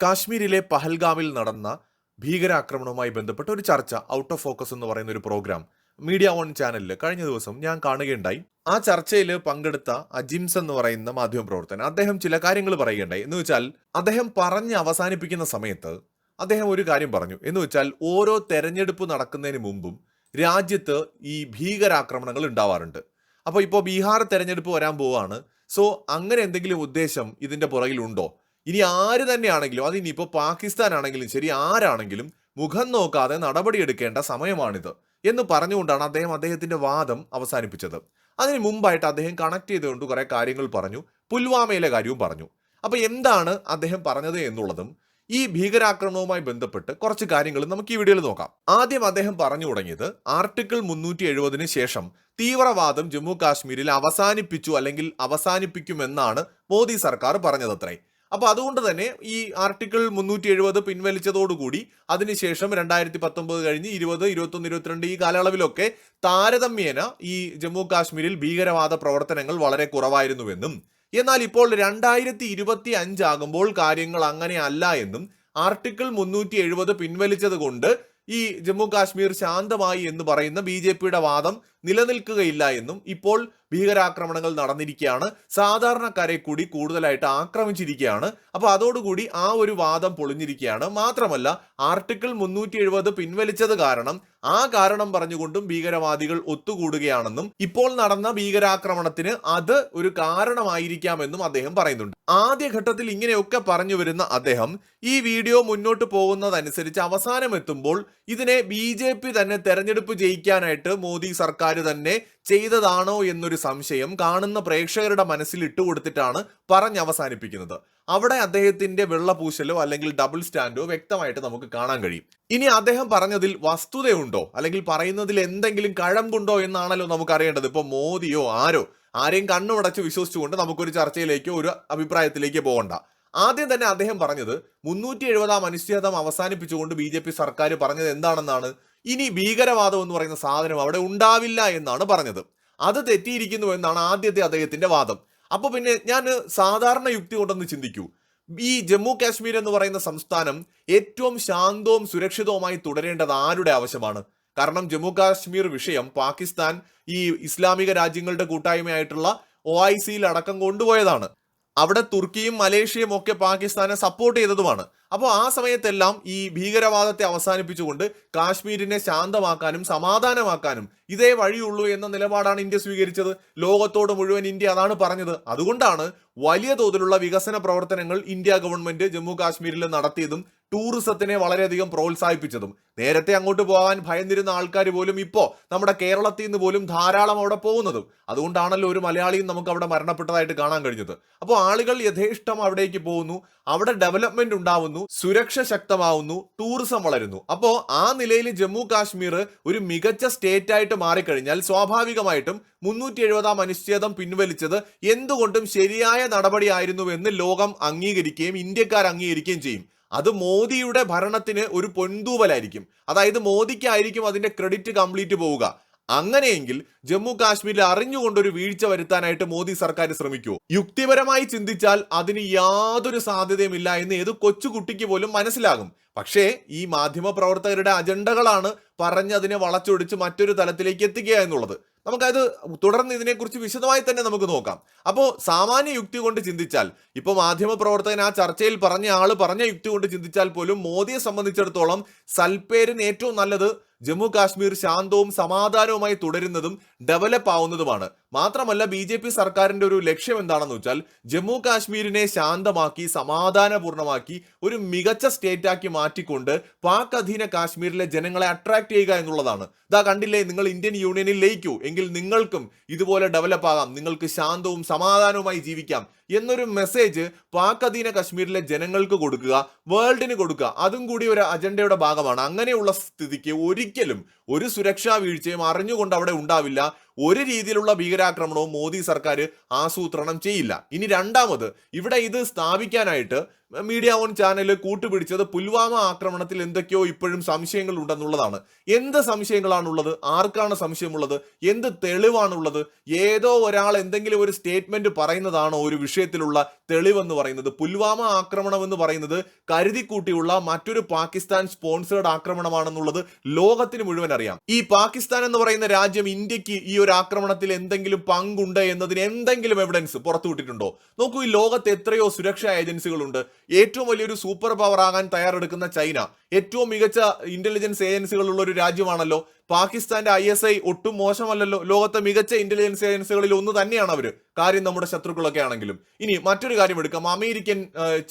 കാശ്മീരിലെ പഹൽഗാമിൽ നടന്ന ഭീകരാക്രമണവുമായി ബന്ധപ്പെട്ട ഒരു ചർച്ച ഔട്ട് ഓഫ് ഫോക്കസ് എന്ന് പറയുന്ന ഒരു പ്രോഗ്രാം മീഡിയ വൺ ചാനലിൽ കഴിഞ്ഞ ദിവസം ഞാൻ കാണുകയുണ്ടായി. ആ ചർച്ചയിൽ പങ്കെടുത്ത അജിംസ് എന്ന് പറയുന്ന മാധ്യമപ്രവർത്തകൻ അദ്ദേഹം ചില കാര്യങ്ങൾ പറയുകയുണ്ടായി. എന്ന് വെച്ചാൽ അദ്ദേഹം പറഞ്ഞ് അവസാനിപ്പിക്കുന്ന സമയത്ത് അദ്ദേഹം ഒരു കാര്യം പറഞ്ഞു. എന്ന് വെച്ചാൽ ഓരോ തെരഞ്ഞെടുപ്പ് നടക്കുന്നതിന് മുമ്പും രാജ്യത്ത് ഈ ഭീകരാക്രമണങ്ങൾ ഉണ്ടാവാറുണ്ട്. അപ്പോൾ ഇപ്പോൾ ബീഹാർ തെരഞ്ഞെടുപ്പ് വരാൻ പോവാണ്. സോ അങ്ങനെ എന്തെങ്കിലും ഉദ്ദേശം ഇതിന്റെ പുറകിലുണ്ടോ? ഇനി ആര് തന്നെയാണെങ്കിലും, അതിനിപ്പോൾ പാകിസ്ഥാൻ ആണെങ്കിലും ശരി, ആരാണെങ്കിലും മുഖം നോക്കാതെ നടപടിയെടുക്കേണ്ട സമയമാണിത് എന്ന് പറഞ്ഞുകൊണ്ടാണ് അദ്ദേഹത്തിന്റെ വാദം അവസാനിപ്പിച്ചത്. അതിന് മുമ്പായിട്ട് അദ്ദേഹം കണക്ട് ചെയ്തുകൊണ്ട് കുറെ കാര്യങ്ങൾ പറഞ്ഞു. പുൽവാമയിലെ കാര്യവും പറഞ്ഞു. അപ്പൊ എന്താണ് അദ്ദേഹം പറഞ്ഞത് എന്നുള്ളതും ഈ ഭീകരാക്രമണവുമായി ബന്ധപ്പെട്ട് കുറച്ച് കാര്യങ്ങൾ നമുക്ക് ഈ വീഡിയോയിൽ നോക്കാം. ആദ്യം അദ്ദേഹം പറഞ്ഞു തുടങ്ങിയത് ആർട്ടിക്കിൾ 370 ശേഷം തീവ്രവാദം ജമ്മു കാശ്മീരിൽ അവസാനിപ്പിച്ചു അല്ലെങ്കിൽ അവസാനിപ്പിക്കുമെന്നാണ് മോദി സർക്കാർ പറഞ്ഞതത്രേ. അപ്പൊ അതുകൊണ്ട് തന്നെ ഈ ആർട്ടിക്കിൾ 370 പിൻവലിച്ചതോടുകൂടി അതിനുശേഷം 2019 കഴിഞ്ഞ് 20, 21, 22 ഈ കാലയളവിലൊക്കെ താരതമ്യേന ഈ ജമ്മു കാശ്മീരിൽ ഭീകരവാദ പ്രവർത്തനങ്ങൾ വളരെ കുറവായിരുന്നുവെന്നും, എന്നാൽ ഇപ്പോൾ 2025 ആകുമ്പോൾ കാര്യങ്ങൾ അങ്ങനെ അല്ല എന്നും, ആർട്ടിക്കിൾ 370 പിൻവലിച്ചത് കൊണ്ട് ഈ ജമ്മു കാശ്മീർ ശാന്തമായി എന്ന് പറയുന്ന BJPയുടെ വാദം നിലനിൽക്കുകയില്ല എന്നും, ഇപ്പോൾ ഭീകരാക്രമണങ്ങൾ നടന്നിരിക്കുകയാണ്, സാധാരണക്കാരെ കൂടി കൂടുതലായിട്ട് ആക്രമിച്ചിരിക്കുകയാണ്. അപ്പൊ അതോടുകൂടി ആ ഒരു വാദം പൊളിഞ്ഞിരിക്കുകയാണ്. മാത്രമല്ല ആർട്ടിക്കിൾ 370 പിൻവലിച്ചത് കാരണം ആ കാരണം പറഞ്ഞുകൊണ്ടും ഭീകരവാദികൾ ഒത്തുകൂടുകയാണെന്നും, ഇപ്പോൾ നടന്ന ഭീകരാക്രമണത്തിന് അത് ഒരു കാരണമായിരിക്കാമെന്നും അദ്ദേഹം പറയുന്നുണ്ട്. ആദ്യഘട്ടത്തിൽ ഇങ്ങനെയൊക്കെ പറഞ്ഞു വരുന്ന അദ്ദേഹം ഈ വീഡിയോ മുന്നോട്ട് പോകുന്നതനുസരിച്ച് അവസാനം എത്തുമ്പോൾ ഇതിനെ BJP തന്നെ തെരഞ്ഞെടുപ്പ് ജയിക്കാനായിട്ട് മോദി സർക്കാർ തന്നെ ചെയ്തതാണോ എന്നൊരു സംശയം കാണുന്ന പ്രേക്ഷകരുടെ മനസ്സിൽ ഇട്ടുകൊടുത്തിട്ടാണ് പറഞ്ഞ് അവസാനിപ്പിക്കുന്നത്. അവിടെ അദ്ദേഹത്തിന്റെ വെള്ളപൂശലോ അല്ലെങ്കിൽ ഡബിൾ സ്റ്റാൻഡോ വ്യക്തമായിട്ട് നമുക്ക് കാണാൻ കഴിയും. ഇനി അദ്ദേഹം പറഞ്ഞതിൽ വസ്തുതയുണ്ടോ അല്ലെങ്കിൽ പറയുന്നതിൽ എന്തെങ്കിലും കഴമ്പുണ്ടോ എന്നാണല്ലോ നമുക്ക് അറിയേണ്ടത്. ഇപ്പൊ മോദിയോ ആരെയും കണ്ണുമടച്ച് വിശ്വസിച്ചുകൊണ്ട് നമുക്കൊരു ചർച്ചയിലേക്കോ ഒരു അഭിപ്രായത്തിലേക്കോ പോകണ്ട. ആദ്യം തന്നെ അദ്ദേഹം പറഞ്ഞത് 370 അനുച്ഛേദം അവസാനിപ്പിച്ചുകൊണ്ട് BJP സർക്കാർ പറഞ്ഞത് എന്താണെന്നാണ്? ഇനി ഭീകരവാദം എന്ന് പറയുന്ന സാധനം അവിടെ ഉണ്ടാവില്ല എന്നാണ് പറഞ്ഞത്. അത് തെറ്റിയിരിക്കുന്നു എന്നാണ് ആദ്യത്തെ അദ്ദേഹത്തിന്റെ വാദം. അപ്പൊ പിന്നെ ഞാൻ സാധാരണ യുക്തി കൊണ്ടൊന്ന് ചിന്തിക്കൂ. ഈ ജമ്മു കാശ്മീർ എന്ന് പറയുന്ന സംസ്ഥാനം ഏറ്റവും ശാന്തവും സുരക്ഷിതവുമായി തുടരേണ്ടത് ആരുടെ ആവശ്യമാണ്? കാരണം ജമ്മു കാശ്മീർ വിഷയം പാകിസ്ഥാൻ ഈ ഇസ്ലാമിക രാജ്യങ്ങളുടെ കൂട്ടായ്മയായിട്ടുള്ള OICയിൽ അടക്കം കൊണ്ടുപോയതാണ്. അവിടെ തുർക്കിയും മലേഷ്യയും ഒക്കെ പാകിസ്ഥാനെ സപ്പോർട്ട് ചെയ്തതുമാണ്. അപ്പോൾ ആ സമയത്തെല്ലാം ഈ ഭീകരവാദത്തെ അവസാനിപ്പിച്ചുകൊണ്ട് കാശ്മീരിനെ ശാന്തമാക്കാനും സമാധാനമാക്കാനും ഇതേ വഴിയുള്ളൂ എന്ന നിലപാടാണ് ഇന്ത്യ സ്വീകരിച്ചത്. ലോകത്തോട് മുഴുവൻ ഇന്ത്യ അതാണ് പറഞ്ഞത്. അതുകൊണ്ടാണ് വലിയ തോതിലുള്ള വികസന പ്രവർത്തനങ്ങൾ ഇന്ത്യ ഗവൺമെന്റ് ജമ്മു കാശ്മീരിൽ നടത്തിയതും ടൂറിസത്തിനെ വളരെയധികം പ്രോത്സാഹിപ്പിച്ചതും. നേരത്തെ അങ്ങോട്ട് പോകാൻ ഭയന്നിരുന്ന ആൾക്കാർ പോലും ഇപ്പോ നമ്മുടെ കേരളത്തിൽ നിന്ന് പോലും ധാരാളം അവിടെ പോകുന്നതും. അതുകൊണ്ടാണല്ലോ ഒരു മലയാളിയും നമുക്ക് അവിടെ മരണപ്പെട്ടതായിട്ട് കാണാൻ കഴിഞ്ഞത്. അപ്പോൾ ആളുകൾ യഥേഷ്ടം അവിടേക്ക് പോകുന്നു, അവിടെ ഡെവലപ്മെന്റ് ഉണ്ടാവുന്നു, സുരക്ഷ ശക്തമാവുന്നു, ടൂറിസം വളരുന്നു. അപ്പോൾ ആ നിലയിൽ ജമ്മു കാശ്മീർ ഒരു മികച്ച സ്റ്റേറ്റ് ആയിട്ട് മാറിക്കഴിഞ്ഞാൽ സ്വാഭാവികമായിട്ടും 370 അനുച്ഛേദം പിൻവലിച്ചത് എന്തുകൊണ്ടും ശരിയായ നടപടിയായിരുന്നുവെന്ന് ലോകം അംഗീകരിക്കുകയും ഇന്ത്യക്കാർ അംഗീകരിക്കുകയും ചെയ്യും. അത് മോദിയുടെ ഭരണത്തിന് ഒരു പൊൻതൂവലായിരിക്കും. അതായത് മോദിക്കായിരിക്കും അതിന്റെ ക്രെഡിറ്റ് കംപ്ലീറ്റ് പോവുക. അങ്ങനെയെങ്കിൽ ജമ്മു കാശ്മീരിൽ അറിഞ്ഞുകൊണ്ടൊരു വീഴ്ച വരുത്താനായിട്ട് മോദി സർക്കാർ ശ്രമിക്കുമോ? യുക്തിപരമായി ചിന്തിച്ചാൽ അതിന് യാതൊരു സാധ്യതയുമില്ല എന്ന് ഏത് കൊച്ചുകുട്ടിക്ക് പോലും മനസ്സിലാകും. പക്ഷേ ഈ മാധ്യമ പ്രവർത്തകരുടെ അജണ്ടകളാണ് പറഞ്ഞതിനെ വളച്ചൊടിച്ച് മറ്റൊരു തലത്തിലേക്ക് എത്തിക്കുക എന്നുള്ളത്. നമുക്കത് തുടർന്ന് ഇതിനെക്കുറിച്ച് വിശദമായി തന്നെ നമുക്ക് നോക്കാം. അപ്പോൾ സാമാന്യ യുക്തി കൊണ്ട് ചിന്തിച്ചാൽ, ഇപ്പൊ മാധ്യമ പ്രവർത്തകൻ ആ ചർച്ചയിൽ പറഞ്ഞ ആള് പറഞ്ഞ യുക്തി കൊണ്ട് ചിന്തിച്ചാൽ പോലും മോദിയെ സംബന്ധിച്ചിടത്തോളം സൽപ്പേരിന് ഏറ്റവും നല്ലത് ജമ്മു കാശ്മീർ ശാന്തവും സമാധാനവുമായി തുടരുന്നതും ഡെവലപ്പ് ആവുന്നതുമാണ്. മാത്രമല്ല BJP സർക്കാരിന്റെ ഒരു ലക്ഷ്യം എന്താണെന്ന് വെച്ചാൽ ജമ്മു കാശ്മീരിനെ ശാന്തമാക്കി സമാധാനപൂർണ്ണമാക്കി ഒരു മികച്ച സ്റ്റേറ്റ് ആക്കി മാറ്റിക്കൊണ്ട് പാക് അധീന കാശ്മീരിലെ ജനങ്ങളെ അട്രാക്ട് ചെയ്യുക എന്നുള്ളതാണ്. ഇതാ കണ്ടില്ലേ, നിങ്ങൾ ഇന്ത്യൻ യൂണിയനിൽ ലയിക്കൂ, എങ്കിൽ നിങ്ങൾക്കും ഇതുപോലെ ഡെവലപ്പ് ആകാം, നിങ്ങൾക്ക് ശാന്തവും സമാധാനവുമായി ജീവിക്കാം എന്നൊരു മെസ്സേജ് പാക് അധീന കശ്മീരിലെ ജനങ്ങൾക്ക് കൊടുക്കുക, വേൾഡിന് കൊടുക്കുക. അതും കൂടി ഒരു അജണ്ടയുടെ ഭാഗമാണ്. അങ്ങനെയുള്ള സ്ഥിതിക്ക് ഒരിക്കലും ഒരു സുരക്ഷാ വീഴ്ചയും അറിഞ്ഞുകൊണ്ട് അവിടെ ഉണ്ടാവില്ല. ഒരു രീതിയിലുള്ള ഭീകരാക്രമണവും മോദി സർക്കാർ ആസൂത്രണം ചെയ്യില്ല. ഇനി രണ്ടാമത്, ഇവിടെ ഇത് സ്ഥാപിക്കാനായിട്ട് മീഡിയ ഓൺ ചാനൽ കൂട്ടുപിടിച്ചത് പുൽവാമ ആക്രമണത്തിൽ എന്തൊക്കെയോ ഇപ്പോഴും സംശയങ്ങൾ ഉണ്ടെന്നുള്ളതാണ്. എന്ത് സംശയങ്ങളാണുള്ളത്? ആർക്കാണ് സംശയമുള്ളത്? എന്ത് തെളിവാണുള്ളത്? ഏതോ ഒരാൾ എന്തെങ്കിലും ഒരു സ്റ്റേറ്റ്മെന്റ് പറയുന്നതാണോ ഒരു വിഷയത്തിലുള്ള തെളിവെന്ന് പറയുന്നത്? പുൽവാമ ആക്രമണം എന്ന് പറയുന്നത് കരുതിക്കൂട്ടിയുള്ള മറ്റൊരു പാകിസ്ഥാൻ സ്പോൺസേഡ് ആക്രമണമാണെന്നുള്ളത് ലോകത്തിന് മുഴുവൻ അറിയാം. ഈ പാകിസ്ഥാൻ എന്ന് പറയുന്ന രാജ്യം ഇന്ത്യക്ക് ഈ ഒരു ആക്രമണത്തിൽ എന്തെങ്കിലും പങ്കുണ്ട് എന്നതിന് എന്തെങ്കിലും എവിഡൻസ് പുറത്തുവിട്ടിട്ടുണ്ടോ? നോക്കൂ, ഈ ലോകത്ത് എത്രയോ സുരക്ഷാ ഏജൻസികളുണ്ട്. ഏറ്റവും വലിയൊരു സൂപ്പർ പവർ ആകാൻ തയ്യാറെടുക്കുന്ന ചൈന ഏറ്റവും മികച്ച ഇന്റലിജൻസ് ഏജൻസികളുള്ള ഒരു രാജ്യമാണല്ലോ. പാകിസ്ഥാന്റെ ISI ഒട്ടും മോശമല്ലല്ലോ. ലോകത്തെ മികച്ച ഇന്റലിജൻസ് ഏജൻസികളിൽ ഒന്ന് തന്നെയാണ് അവര്. കാര്യം നമ്മുടെ ശത്രുക്കളൊക്കെ ആണെങ്കിലും. ഇനി മറ്റൊരു കാര്യം എടുക്കാം. അമേരിക്കൻ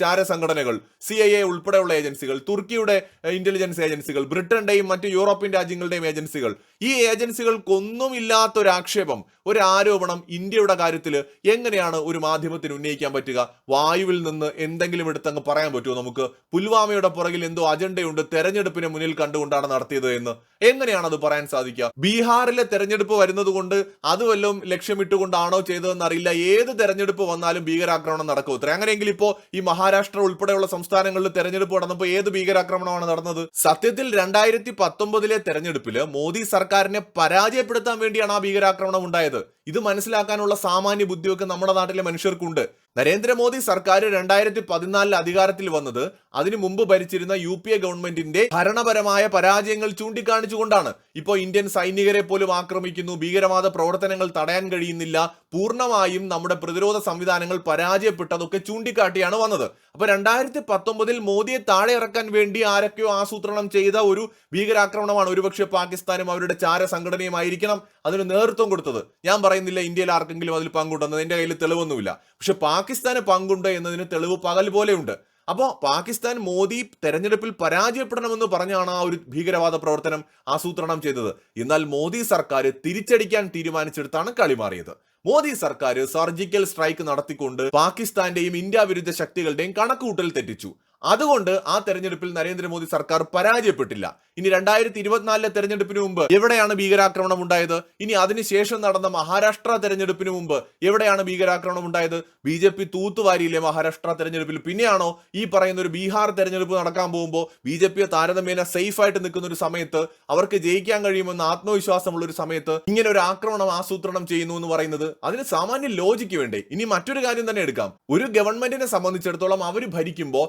ചാര സംഘടനകൾ, CIA ഉൾപ്പെടെയുള്ള ഏജൻസികൾ, തുർക്കിയുടെ ഇന്റലിജൻസ് ഏജൻസികൾ, ബ്രിട്ടന്റെയും മറ്റു യൂറോപ്യൻ രാജ്യങ്ങളുടെയും ഏജൻസികൾ, ഈ ഏജൻസികൾക്കൊന്നുമില്ലാത്ത ഒരു ആക്ഷേപം, ഒരു ആരോപണം ഇന്ത്യയുടെ കാര്യത്തിൽ എങ്ങനെയാണ് ഒരു മാധ്യമത്തിന് ഉന്നയിക്കാൻ പറ്റുക? വായുവിൽ നിന്ന് എന്തെങ്കിലും എടുത്തങ്ങ് പറയാൻ പറ്റുമോ നമുക്ക്? പുൽവാമയുടെ പുറകിൽ എന്തോ അജണ്ടയുണ്ട്, തെരഞ്ഞെടുപ്പിനെ മുന്നിൽ കണ്ടുകൊണ്ടാണ് നടത്തിയത് എന്ന് എങ്ങനെയാണ് അത് പറയാൻ സാധിക്കുക? ബീഹാറിലെ തെരഞ്ഞെടുപ്പ് വരുന്നത് കൊണ്ട് അത് വല്ലതും ലക്ഷ്യമിട്ടുകൊണ്ടാണോ ചെയ്തതെന്ന് അറിയില്ല. ഏത് തെരഞ്ഞെടുപ്പ് വന്നാലും ഭീകരാക്രമണം നടക്കും അത്ര. അങ്ങനെയെങ്കിൽ ഇപ്പോ ഈ മഹാരാഷ്ട്ര ഉൾപ്പെടെയുള്ള സംസ്ഥാനങ്ങളിൽ തെരഞ്ഞെടുപ്പ് നടന്നപ്പോൾ ഏത് ഭീകരാക്രമണമാണ് നടന്നത്? സത്യത്തിൽ 2019 തെരഞ്ഞെടുപ്പിൽ മോദി സർക്കാരിനെ പരാജയപ്പെടുത്താൻ വേണ്ടിയാണ് ആ ഭീകരാക്രമണം ഉണ്ടായത്. ഇത് മനസ്സിലാക്കാനുള്ള സാമാന്യ ബുദ്ധിയൊക്കെ നമ്മുടെ നാട്ടിലെ മനുഷ്യർക്കുണ്ട്. നരേന്ദ്രമോദി സർക്കാർ 2014 അധികാരത്തിൽ വന്നത് അതിനു മുമ്പ് ഭരിച്ചിരുന്ന UPA ഗവൺമെന്റിന്റെ ഭരണപരമായ പരാജയങ്ങൾ ചൂണ്ടിക്കാണിച്ചുകൊണ്ടാണ്. ഇപ്പോൾ ഇന്ത്യൻ സൈനികരെ പോലും ആക്രമിക്കുന്നു, ഭീകരവാദ പ്രവർത്തനങ്ങൾ തടയാൻ കഴിയുന്നില്ല, പൂർണ്ണമായും നമ്മുടെ പ്രതിരോധ സംവിധാനങ്ങൾ പരാജയപ്പെട്ടതൊക്കെ ചൂണ്ടിക്കാട്ടിയാണ് വന്നത്. അപ്പൊ 2019 മോദിയെ താഴെ ഇറക്കാൻ വേണ്ടി ആരൊക്കെയോ ആസൂത്രണം ചെയ്ത ഒരു ഭീകരാക്രമണമാണ് ഒരുപക്ഷെ പാകിസ്ഥാനും അവരുടെ ചാര സംഘടനയുമായിരിക്കണം അതിന് നേതൃത്വം കൊടുത്തത്. ഞാൻ പറയുന്നില്ല ഇന്ത്യയിൽ ആർക്കെങ്കിലും അതിൽ പങ്കുണ്ടെന്ന്, എന്റെ കയ്യിൽ തെളിവൊന്നുമില്ല. പക്ഷെ പാകിസ്ഥാന് പങ്കുണ്ട് എന്നതിന് തെളിവ് പകൽ പോലെയുണ്ട്. അപ്പോൾ പാകിസ്ഥാൻ മോദി തെരഞ്ഞെടുപ്പിൽ പരാജയപ്പെടണമെന്ന് പറഞ്ഞാണ് ആ ഒരു ഭീകരവാദ പ്രവർത്തനം ആസൂത്രണം ചെയ്തത്. എന്നാൽ മോദി സർക്കാർ തിരിച്ചടിക്കാൻ തീരുമാനിച്ചെടുത്താണ് കളി മാറിയത്. മോദി സർക്കാർ സർജിക്കൽ സ്ട്രൈക്ക് നടത്തിക്കൊണ്ട് പാകിസ്ഥാന്റെയും ഇന്ത്യ വിരുദ്ധ ശക്തികളുടെയും കണക്കുകൂട്ടൽ തെറ്റിച്ചു. അതുകൊണ്ട് ആ തെരഞ്ഞെടുപ്പിൽ നരേന്ദ്രമോദി സർക്കാർ പരാജയപ്പെട്ടില്ല. ഇനി 2024 തെരഞ്ഞെടുപ്പിന് മുമ്പ് എവിടെയാണ് ഭീകരാക്രമണം ഉണ്ടായത്? ഇനി അതിനുശേഷം നടന്ന മഹാരാഷ്ട്ര തെരഞ്ഞെടുപ്പിന് മുമ്പ് എവിടെയാണ് ഭീകരാക്രമണം ഉണ്ടായത്? BJP തൂത്തുവാരിയില്ലേ മഹാരാഷ്ട്ര തെരഞ്ഞെടുപ്പിൽ? പിന്നെയാണോ ഈ പറയുന്ന ഒരു ബീഹാർ തെരഞ്ഞെടുപ്പ് നടക്കാൻ പോകുമ്പോൾ BJP താരതമ്യേന സേഫ് ആയിട്ട് നിൽക്കുന്ന ഒരു സമയത്ത്, അവർക്ക് ജയിക്കാൻ കഴിയുമെന്ന് ആത്മവിശ്വാസമുള്ള ഒരു സമയത്ത് ഇങ്ങനെ ഒരു ആക്രമണം ആസൂത്രണം ചെയ്യുന്നു എന്ന് പറയുന്നത്? അതിന് സാമാന്യ ലോജിക്ക് വേണ്ടേ? ഇനി മറ്റൊരു കാര്യം തന്നെ എടുക്കാം. ഒരു ഗവൺമെന്റിനെ സംബന്ധിച്ചിടത്തോളം അവർ ഭരിക്കുമ്പോൾ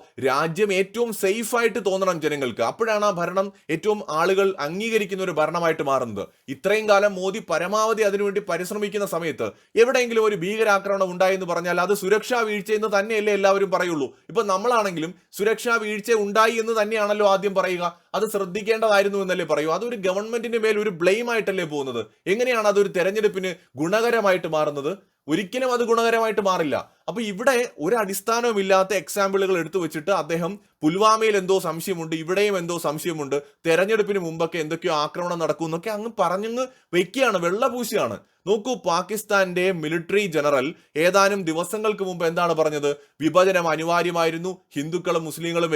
രാജ്യം ഏറ്റവും സേഫ് ആയിട്ട് തോന്നണം ജനങ്ങൾക്ക്. അപ്പോഴാണ് ആ ഭരണം ഏറ്റവും ആളുകൾ അംഗീകരിക്കുന്ന ഒരു ഭരണമായിട്ട് മാറുന്നത്. ഇത്രയും കാലം മോദി പരമാവധി അതിനുവേണ്ടി പരിശ്രമിക്കുന്ന സമയത്ത് എവിടെയെങ്കിലും ഒരു ഭീകരാക്രമണം ഉണ്ടായെന്ന് പറഞ്ഞാൽ അത് സുരക്ഷാ വീഴ്ച എന്ന് തന്നെയല്ലേ എല്ലാവരും പറയുള്ളൂ. ഇപ്പൊ നമ്മളാണെങ്കിലും സുരക്ഷാ വീഴ്ച ഉണ്ടായി എന്ന് തന്നെയാണല്ലോ ആദ്യം പറയുക. അത് ശ്രദ്ധിക്കേണ്ടതായിരുന്നു എന്നല്ലേ പറയൂ. അതൊരു ഗവൺമെന്റിന്റെ മേൽ ഒരു ബ്ലെയിം ആയിട്ടല്ലേ പോകുന്നത്. എങ്ങനെയാണ് അതൊരു തെരഞ്ഞെടുപ്പിന് ഗുണകരമായിട്ട് മാറുന്നത്? ഒരിക്കലും അത് ഗുണകരമായിട്ട് മാറില്ല. അപ്പൊ ഇവിടെ ഒരു അടിസ്ഥാനവുമില്ലാത്ത എക്സാമ്പിളുകൾ എടുത്തു വെച്ചിട്ട് അദ്ദേഹം പുൽവാമയിൽ എന്തോ സംശയമുണ്ട്, ഇവിടെയും എന്തോ സംശയമുണ്ട്, തെരഞ്ഞെടുപ്പിന് മുമ്പൊക്കെ എന്തൊക്കെയോ ആക്രമണം നടക്കും എന്നൊക്കെ അങ്ങ് പറഞ്ഞങ്ങ് വെക്കുകയാണ്, വെള്ളപൂശിയാണ്. നോക്കൂ, പാകിസ്ഥാന്റെ മിലിറ്ററി ജനറൽ ഏതാനും ദിവസങ്ങൾക്ക് മുമ്പ് എന്താണ് പറഞ്ഞത്? വിഭജനം അനിവാര്യമായിരുന്നു, ഹിന്ദുക്കളും മുസ്ലിങ്ങളും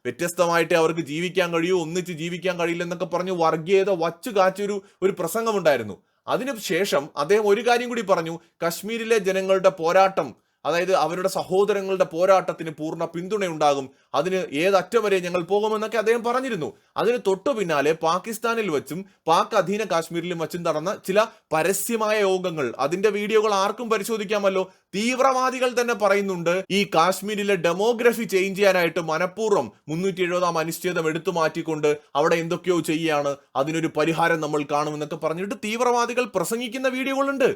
വ്യത്യസ്തമായിട്ട് അവർക്ക് ജീവിക്കാൻ കഴിയൂ, ഒന്നിച്ച് ജീവിക്കാൻ കഴിയില്ലെന്നൊക്കെ പറഞ്ഞ് വർഗീയത വച്ചു കാച്ചൊരു പ്രസംഗമുണ്ടായിരുന്നു. അതിനുശേഷം അദ്ദേഹം ഒരു കാര്യം കൂടി പറഞ്ഞു, കശ്മീരിലെ ജനങ്ങളുടെ പോരാട്ടം, അതായത് അവരുടെ സഹോദരങ്ങളുടെ പോരാട്ടത്തിന് പൂർണ്ണ പിന്തുണയുണ്ടാകും, അതിന് ഏതറ്റം വരെ ഞങ്ങൾ പോകുമെന്നൊക്കെ അദ്ദേഹം പറഞ്ഞിരുന്നു. അതിന് തൊട്ടു പിന്നാലെ പാകിസ്ഥാനിൽ വെച്ചും പാക് അധീന കാശ്മീരിലും വെച്ചും നടന്ന ചില പരസ്യമായ യോഗങ്ങൾ, അതിന്റെ വീഡിയോകൾ ആർക്കും പരിശോധിക്കാമല്ലോ. തീവ്രവാദികൾ തന്നെ പറയുന്നുണ്ട് ഈ കാശ്മീരിലെ ഡെമോഗ്രഫി ചേഞ്ച് ചെയ്യാനായിട്ട് മനഃപൂർവ്വം 370 അനുച്ഛേദം എടുത്തു മാറ്റിക്കൊണ്ട് അവിടെ എന്തൊക്കെയോ ചെയ്യാണ്, അതിനൊരു പരിഹാരം നമ്മൾ കാണുമെന്നൊക്കെ പറഞ്ഞിട്ട് തീവ്രവാദികൾ പ്രസംഗിക്കുന്ന വീഡിയോകളുണ്ട്.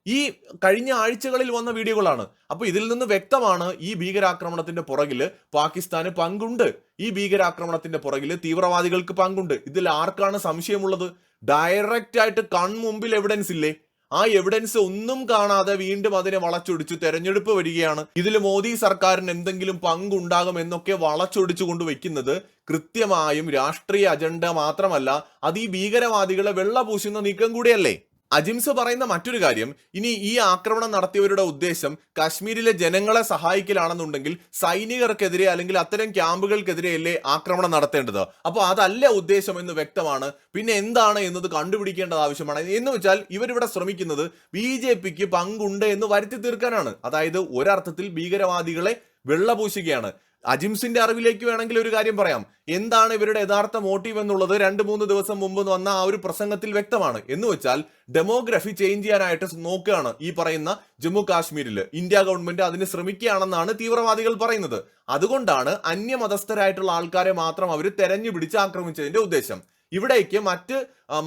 ഈ കഴിഞ്ഞ ആഴ്ചകളിൽ വന്ന വീഡിയോകളാണ്. അപ്പൊ ഇതിൽ നിന്ന് വ്യക്തമാണ് ഈ ഭീകരാക്രമണത്തിന്റെ പുറകില് പാകിസ്ഥാന് പങ്കുണ്ട്, ഈ ഭീകരാക്രമണത്തിന്റെ പുറകില് തീവ്രവാദികൾക്ക് പങ്കുണ്ട്. ഇതിൽ ആർക്കാണ് സംശയമുള്ളത്? ഡയറക്റ്റ് ആയിട്ട് കൺമുമ്പിൽ എവിഡൻസ് ഇല്ലേ? ആ എവിഡൻസ് ഒന്നും കാണാതെ വീണ്ടും അതിനെ വളച്ചൊടിച്ചു തെരഞ്ഞെടുപ്പ് വരികയാണ്, ഇതിൽ മോദി സർക്കാരിന് എന്തെങ്കിലും പങ്കുണ്ടാകും എന്നൊക്കെ വളച്ചൊടിച്ചു കൊണ്ടുവയ്ക്കുന്നത് കൃത്യമായും രാഷ്ട്രീയ അജണ്ട മാത്രമല്ല, അത് ഈ ഭീകരവാദികളെ വെള്ളപൂശുന്ന നീക്കം കൂടിയല്ലേ? അജിംസ് പറയുന്ന മറ്റൊരു കാര്യം, ഇനി ഈ ആക്രമണം നടത്തിയവരുടെ ഉദ്ദേശം കാശ്മീരിലെ ജനങ്ങളെ സഹായിക്കലാണെന്നുണ്ടെങ്കിൽ സൈനികർക്കെതിരെ അല്ലെങ്കിൽ അത്തരം ക്യാമ്പുകൾക്കെതിരെയല്ലേ ആക്രമണം നടത്തേണ്ടത്? അപ്പോൾ അതല്ല ഉദ്ദേശം എന്ന് വ്യക്തമാണ്. പിന്നെ എന്താണ് എന്നത് കണ്ടുപിടിക്കേണ്ടത് ആവശ്യമാണ്. എന്ന് വെച്ചാൽ ഇവരിവിടെ ശ്രമിക്കുന്നത് BJPക്ക് പങ്കുണ്ട് എന്ന് വരുത്തി തീർക്കാനാണ്. അതായത് ഒരർത്ഥത്തിൽ ഭീകരവാദികളെ വെള്ളപൂശുകയാണ്. അജിംസിന്റെ അറിവിലേക്ക് വേണമെങ്കിൽ ഒരു കാര്യം പറയാം. എന്താണ് ഇവരുടെ യഥാർത്ഥ മോട്ടീവ് എന്നുള്ളത് 2-3 ദിവസം മുമ്പ് വന്ന ആ ഒരു പ്രസംഗത്തിൽ വ്യക്തമാണ്. എന്ന് വെച്ചാൽ ഡെമോഗ്രഫി ചേഞ്ച് ചെയ്യാനായിട്ട് നോക്കുകയാണ് ഈ പറയുന്ന ജമ്മു കാശ്മീരിൽ. ഇന്ത്യ ഗവൺമെന്റ് അതിന് ശ്രമിക്കുകയാണെന്നാണ് തീവ്രവാദികൾ പറയുന്നത്. അതുകൊണ്ടാണ് അന്യമതസ്ഥരായിട്ടുള്ള ആൾക്കാരെ മാത്രം അവർ തെരഞ്ഞു പിടിച്ച് ആക്രമിച്ചതിന്റെ ഉദ്ദേശം. ഇവിടേക്ക് മറ്റ്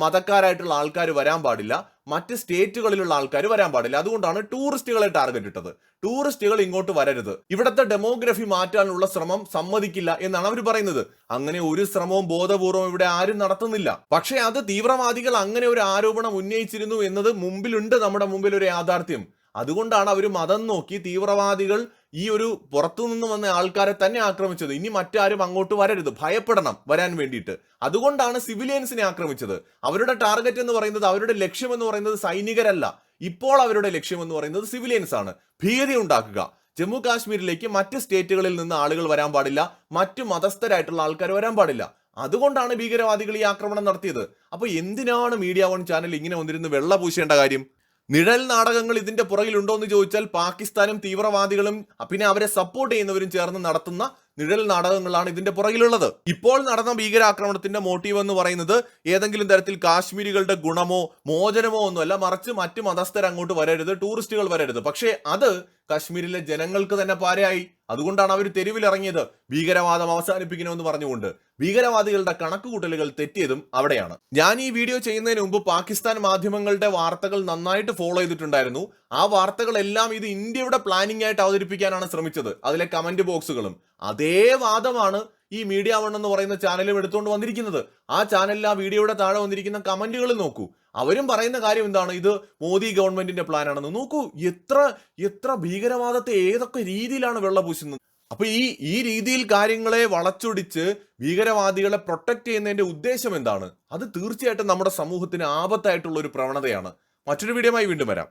മതക്കാരായിട്ടുള്ള ആൾക്കാർ വരാൻ പാടില്ല, മറ്റ് സ്റ്റേറ്റുകളിലുള്ള ആൾക്കാർ വരാൻ പാടില്ല. അതുകൊണ്ടാണ് ടൂറിസ്റ്റുകളെ ടാർഗറ്റ് ഇട്ടത്. ടൂറിസ്റ്റുകൾ ഇങ്ങോട്ട് വരരുത്, ഇവിടുത്തെ ഡെമോഗ്രഫി മാറ്റാനുള്ള ശ്രമം സമ്മതിക്കില്ല എന്നാണ് അവർ പറയുന്നത്. അങ്ങനെ ഒരു ശ്രമവും ബോധപൂർവം ഇവിടെ ആരും നടത്തുന്നില്ല. പക്ഷേ അത് തീവ്രവാദികൾ അങ്ങനെ ഒരു ആരോപണം ഉന്നയിച്ചിരുന്നു എന്നത് മുമ്പിലുണ്ട്, നമ്മുടെ മുമ്പിൽ ഒരു യാഥാർത്ഥ്യം. അതുകൊണ്ടാണ് അവർ മതം നോക്കി തീവ്രവാദികൾ ഈ ഒരു പുറത്തുനിന്ന് വന്ന ആൾക്കാരെ തന്നെ ആക്രമിച്ചത്. ഇനി മറ്റാരും അങ്ങോട്ട് വരരുത്, ഭയപ്പെടണം വരാൻ വേണ്ടിയിട്ട്. അതുകൊണ്ടാണ് സിവിലിയൻസിനെ ആക്രമിച്ചത്. അവരുടെ ടാർഗറ്റ് എന്ന് പറയുന്നത്, അവരുടെ ലക്ഷ്യം എന്ന് പറയുന്നത് സൈനികരല്ല. ഇപ്പോൾ അവരുടെ ലക്ഷ്യം എന്ന് പറയുന്നത് സിവിലിയൻസ് ആണ്. ഭീതി ഉണ്ടാക്കുക. ജമ്മു കാശ്മീരിലേക്ക് മറ്റ് സ്റ്റേറ്റുകളിൽ നിന്ന് ആളുകൾ വരാൻ പാടില്ല, മറ്റു മതസ്ഥരായിട്ടുള്ള ആൾക്കാർ വരാൻ പാടില്ല. അതുകൊണ്ടാണ് ഭീകരവാദികൾ ഈ ആക്രമണം നടത്തിയത്. അപ്പൊ എന്തിനാണ് മീഡിയ വൺ ചാനൽ ഇങ്ങനെ വന്നിരുന്ന് വെള്ള പൂശേണ്ട കാര്യം? നിഴൽ നാടകങ്ങൾ ഇതിന്റെ പുറകിലുണ്ടോ എന്ന് ചോദിച്ചാൽ പാകിസ്ഥാനും തീവ്രവാദികളും പിന്നെ അവരെ സപ്പോർട്ട് ചെയ്യുന്നവരും ചേർന്ന് നടത്തുന്ന നിഴൽ നാടകങ്ങളാണ് ഇതിന്റെ പുറകിലുള്ളത്. ഇപ്പോൾ നടന്ന ഭീകരാക്രമണത്തിന്റെ മോട്ടീവ് എന്ന് പറയുന്നത് ഏതെങ്കിലും തരത്തിൽ കാശ്മീരികളുടെ ഗുണമോ മോചനമോ ഒന്നുമല്ല, മറിച്ച് മറ്റ് മതസ്ഥർ അങ്ങോട്ട് വരരുത്, ടൂറിസ്റ്റുകൾ വരരുത്. പക്ഷേ അത് കാശ്മീരിലെ ജനങ്ങൾക്ക് തന്നെ പാരയായി. അതുകൊണ്ടാണ് അവർ തെരുവിലിറങ്ങിയത്, ഭീകരവാദം അവസാനിപ്പിക്കണമെന്ന് പറഞ്ഞുകൊണ്ട്. ഭീകരവാദികളുടെ കണക്കുകൂട്ടലുകൾ തെറ്റിയതും അവിടെയാണ്. ഞാൻ ഈ വീഡിയോ ചെയ്യുന്നതിന് മുമ്പ് പാകിസ്ഥാൻ മാധ്യമങ്ങളുടെ വാർത്തകൾ നന്നായിട്ട് ഫോളോ ചെയ്തിട്ടുണ്ടായിരുന്നു. ആ വാർത്തകളെല്ലാം ഇത് ഇന്ത്യയുടെ പ്ലാനിംഗ് ആയിട്ട് അവതരിപ്പിക്കാനാണ് ശ്രമിച്ചത്, അതിലെ കമന്റ് ബോക്സുകളും. അതേ വാദമാണ് ഈ മീഡിയ വൺ എന്ന് പറയുന്ന ചാനലും എടുത്തുകൊണ്ട് വന്നിരിക്കുന്നത്. ആ ചാനലിൽ ആ വീഡിയോയുടെ താഴെ വന്നിരിക്കുന്ന കമന്റുകൾ നോക്കൂ. അവരും പറയുന്ന കാര്യം എന്താണ്? ഇത് മോദി ഗവൺമെന്റിന്റെ പ്ലാൻ ആണെന്ന്. നോക്കൂ, എത്ര ഭീകരവാദത്തെ ഏതൊക്കെ രീതിയിലാണ് വെള്ളപൂശുന്നത്. അപ്പൊ ഈ രീതിയിൽ കാര്യങ്ങളെ വളച്ചൊടിച്ച് ഭീകരവാദികളെ പ്രൊട്ടക്ട് ചെയ്യുന്നതിന്റെ ഉദ്ദേശം എന്താണ്? അത് തീർച്ചയായിട്ടും നമ്മുടെ സമൂഹത്തിന് ആപത്തായിട്ടുള്ള ഒരു പ്രവണതയാണ്. മറ്റൊരു വീഡിയോയുമായി വീണ്ടും വരാം.